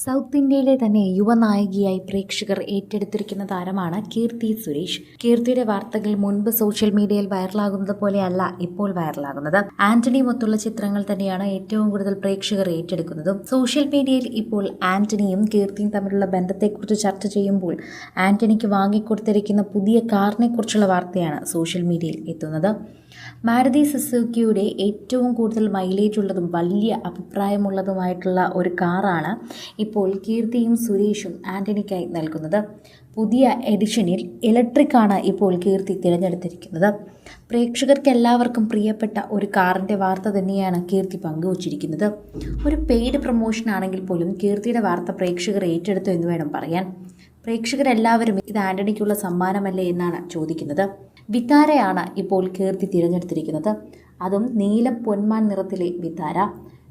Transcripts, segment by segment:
South ഇന്ത്യയിലെ തന്നെ യുവനായികയായി പ്രേക്ഷകർ ഏറ്റെടുത്തിരിക്കുന്ന താരമാണ് കീർത്തി സുരേഷ്. കീർത്തിയുടെ വാർത്തകൾ മുൻപ് സോഷ്യൽ മീഡിയയിൽ വൈറലാകുന്നത് പോലെയല്ല ഇപ്പോൾ വൈറലാകുന്നത്. ആന്റണിയുമൊത്തുള്ള ചിത്രങ്ങൾ തന്നെയാണ് ഏറ്റവും കൂടുതൽ പ്രേക്ഷകർ ഏറ്റെടുക്കുന്നതും. സോഷ്യൽ മീഡിയയിൽ ഇപ്പോൾ ആന്റണിയും കീർത്തിയും തമ്മിലുള്ള ബന്ധത്തെക്കുറിച്ച് ചർച്ച ചെയ്യുമ്പോൾ ആന്റണിക്ക് വാങ്ങിക്കൊടുത്തിരിക്കുന്ന പുതിയ കാറിനെ കുറിച്ചുള്ള വാർത്തയാണ് സോഷ്യൽ മീഡിയയിൽ എത്തുന്നത്. മാരുതി സുസുക്കിയുടെ ഏറ്റവും കൂടുതൽ മൈലേജ് ഉള്ളതും വലിയ അഭിപ്രായമുള്ളതുമായിട്ടുള്ള ഒരു കാറാണ് ഇപ്പോൾ കീർത്തിയും സുരേഷും ആന്റണിക്കായി നൽകുന്നത്. പുതിയ എഡിഷനിൽ ഇലക്ട്രിക് ആണ് ഇപ്പോൾ കീർത്തി തിരഞ്ഞെടുത്തിരിക്കുന്നത്. പ്രേക്ഷകർക്ക് എല്ലാവർക്കും പ്രിയപ്പെട്ട ഒരു കാറിൻ്റെ വാർത്ത തന്നെയാണ് കീർത്തി പങ്കുവച്ചിരിക്കുന്നത്. ഒരു പെയ്ഡ് പ്രൊമോഷൻ ആണെങ്കിൽ പോലും കീർത്തിയുടെ വാർത്ത പ്രേക്ഷകർ ഏറ്റെടുത്തു എന്ന് വേണം പറയാൻ. പ്രേക്ഷകരെല്ലാവരും ഇത് ആന്റണിക്കുള്ള സമ്മാനമല്ലേ എന്നാണ് ചോദിക്കുന്നത്. വിത്താരയാണ് ഇപ്പോൾ കീർത്തി തിരഞ്ഞെടുത്തിരിക്കുന്നത്. അതും നീല പൊന്മാൻ നിറത്തിലെ വിത്താര.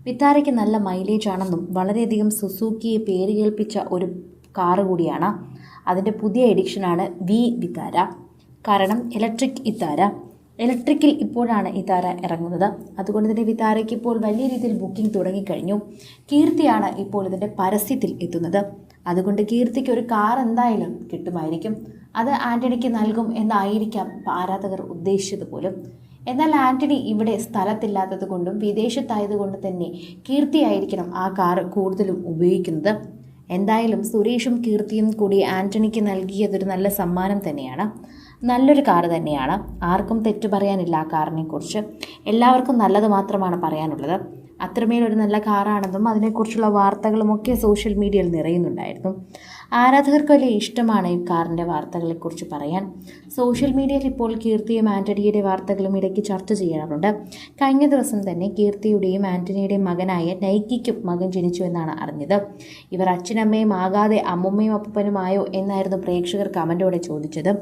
വിത്താരയ്ക്ക് നല്ല മൈലേജ് ആണെന്നും വളരെയധികം സുസുക്കിയെ പേര് കേൾപ്പിച്ച ഒരു കാറ് കൂടിയാണ്. അതിൻ്റെ പുതിയ എഡിഷനാണ് വിത്താര. കാരണം ഇലക്ട്രിക് വിത്താര. ഇലക്ട്രിക്കിൽ ഇപ്പോഴാണ് വിത്താര ഇറങ്ങുന്നത്. അതുകൊണ്ട് തന്നെ വിത്താരയ്ക്ക് ഇപ്പോൾ വലിയ രീതിയിൽ ബുക്കിംഗ് തുടങ്ങിക്കഴിഞ്ഞു. കീർത്തിയാണ് ഇപ്പോൾ ഇതിൻ്റെ പരസ്യത്തിൽ എത്തുന്നത്. അതുകൊണ്ട് കീർത്തിക്ക് ഒരു കാർ എന്തായാലും കിട്ടുമായിരിക്കും. അത് ആന്റണിക്ക് നൽകും എന്നായിരിക്കാം ആരാധകർ ഉദ്ദേശിച്ചത് പോലും. എന്നാൽ ആന്റണി ഇവിടെ സ്ഥലത്തില്ലാത്തത് കൊണ്ടും വിദേശത്തായതുകൊണ്ട് തന്നെ കീർത്തിയായിരിക്കണം ആ കാർ കൂടുതലും ഉപയോഗിക്കുന്നത്. എന്തായാലും സുരേഷും കീർത്തിയും കൂടി ആന്റണിക്ക് നൽകിയതൊരു നല്ല സമ്മാനം തന്നെയാണ്. നല്ലൊരു കാർ തന്നെയാണ്. ആർക്കും തെറ്റു പറയാനില്ല ആ കാറിനെ കുറിച്ച്. എല്ലാവർക്കും നല്ലത് മാത്രമാണ് പറയാനുള്ളത്. അത്രമേലൊരു നല്ല കാറാണെന്നും അതിനെക്കുറിച്ചുള്ള വാർത്തകളുമൊക്കെ സോഷ്യൽ മീഡിയയിൽ നിറയുന്നുണ്ടായിരുന്നു. ആരാധകർക്ക് വലിയ ഇഷ്ടമാണ് ഈ കാറിൻ്റെ വാർത്തകളെക്കുറിച്ച് പറയാൻ. സോഷ്യൽ മീഡിയയിൽ ഇപ്പോൾ കീർത്തിയും ആന്റണിയുടെ വാർത്തകളും ഇടയ്ക്ക് ചർച്ച ചെയ്യാറുണ്ട്. കഴിഞ്ഞ ദിവസം തന്നെ കീർത്തിയുടെയും ആന്റണിയുടെയും മകനായ നൈക്കിക്കും മകൻ ജനിച്ചു എന്നാണ് അറിഞ്ഞത്. ഇവർ അച്ഛനമ്മയും ആകാതെ അമ്മുമ്മയും അപ്പനുമായോ എന്നായിരുന്നു പ്രേക്ഷകർ കമൻറ്റോടെ ചോദിച്ചത്.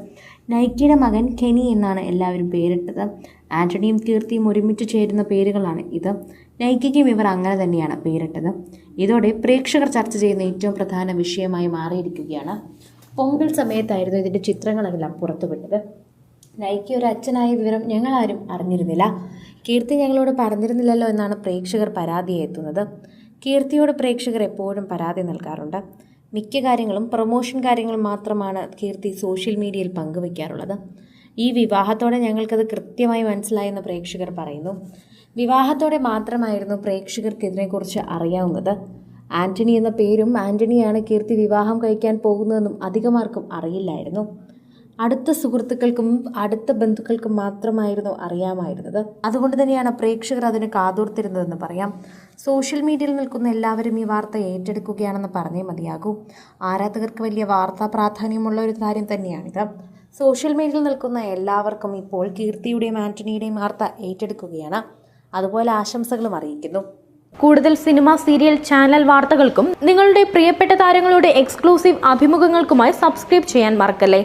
നൈക്കിയുടെ മകൻ കെനി എന്നാണ് എല്ലാവരും പേരിട്ടത്. ആന്റണിയും കീർത്തിയും ഒരുമിച്ച് ചേരുന്ന പേരുകളാണ് ഇത്. നൈക്കിക്കും ഇവർ അങ്ങനെ തന്നെയാണ് പേരിട്ടത്. ഇതോടെ പ്രേക്ഷകർ ചർച്ച ചെയ്യുന്ന ഏറ്റവും പ്രധാന വിഷയമായി മാറിയിരിക്കുകയാണ്. പൊങ്കൽ സമയത്തായിരുന്നു ഇതിൻ്റെ ചിത്രങ്ങളെല്ലാം പുറത്തുവിട്ടത്. നൈക്കി ഒരു അച്ഛനായ വിവരം ഞങ്ങളാരും അറിഞ്ഞിരുന്നില്ല. കീർത്തി ഞങ്ങളോട് പറഞ്ഞിരുന്നില്ലല്ലോ എന്നാണ് പ്രേക്ഷകർ പരാതിയെ എത്തുന്നത്. കീർത്തിയോട് പ്രേക്ഷകർ എപ്പോഴും പരാതി നൽകാറുണ്ട്. മിക്ക കാര്യങ്ങളും പ്രൊമോഷൻ കാര്യങ്ങളും മാത്രമാണ് കീർത്തി സോഷ്യൽ മീഡിയയിൽ പങ്കുവയ്ക്കാറുള്ളത്. ഈ വിവാഹത്തോടെ ഞങ്ങൾക്കത് കൃത്യമായി മനസ്സിലായെന്ന് പ്രേക്ഷകർ പറയുന്നു. വിവാഹത്തോടെ മാത്രമായിരുന്നു പ്രേക്ഷകർക്ക് ഇതിനെക്കുറിച്ച് അറിയാവുന്നത്. ആന്റണി എന്ന പേരും ആന്റണിയാണ് കീർത്തി വിവാഹം കഴിക്കാൻ പോകുന്നതെന്നും അധികമാർക്കും അറിയില്ലായിരുന്നു. അടുത്ത സുഹൃത്തുക്കൾക്കും അടുത്ത ബന്ധുക്കൾക്കും മാത്രമായിരുന്നു അറിയാമായിരുന്നത്. അതുകൊണ്ട് തന്നെയാണ് പ്രേക്ഷകർ അതിന് കാതോർത്തിരുന്നതെന്ന് പറയാം. സോഷ്യൽ മീഡിയയിൽ നിൽക്കുന്ന എല്ലാവരും ഈ വാർത്ത ഏറ്റെടുക്കുകയാണെന്ന് പറഞ്ഞേ മതിയാകൂ. ആരാധകർക്ക് വലിയ വാർത്താ പ്രാധാന്യമുള്ള ഒരു കാര്യം തന്നെയാണിത്. സോഷ്യൽ മീഡിയയിൽ നിൽക്കുന്ന എല്ലാവർക്കും ഇപ്പോൾ കീർത്തിയുടെയും ആന്റണിയുടെയും വാർത്ത ഏറ്റെടുക്കുകയാണ്. അതുപോലെ ആശംസകളും അറിയിക്കുന്നു. കൂടുതൽ സിനിമ, സീരിയൽ, ചാനൽ വാർത്തകൾക്കും നിങ്ങളുടെ പ്രിയപ്പെട്ട താരങ്ങളുടെ എക്സ്ക്ലൂസീവ് അഭിമുഖങ്ങൾക്കുമായി സബ്സ്ക്രൈബ് ചെയ്യാൻ മറക്കല്ലേ.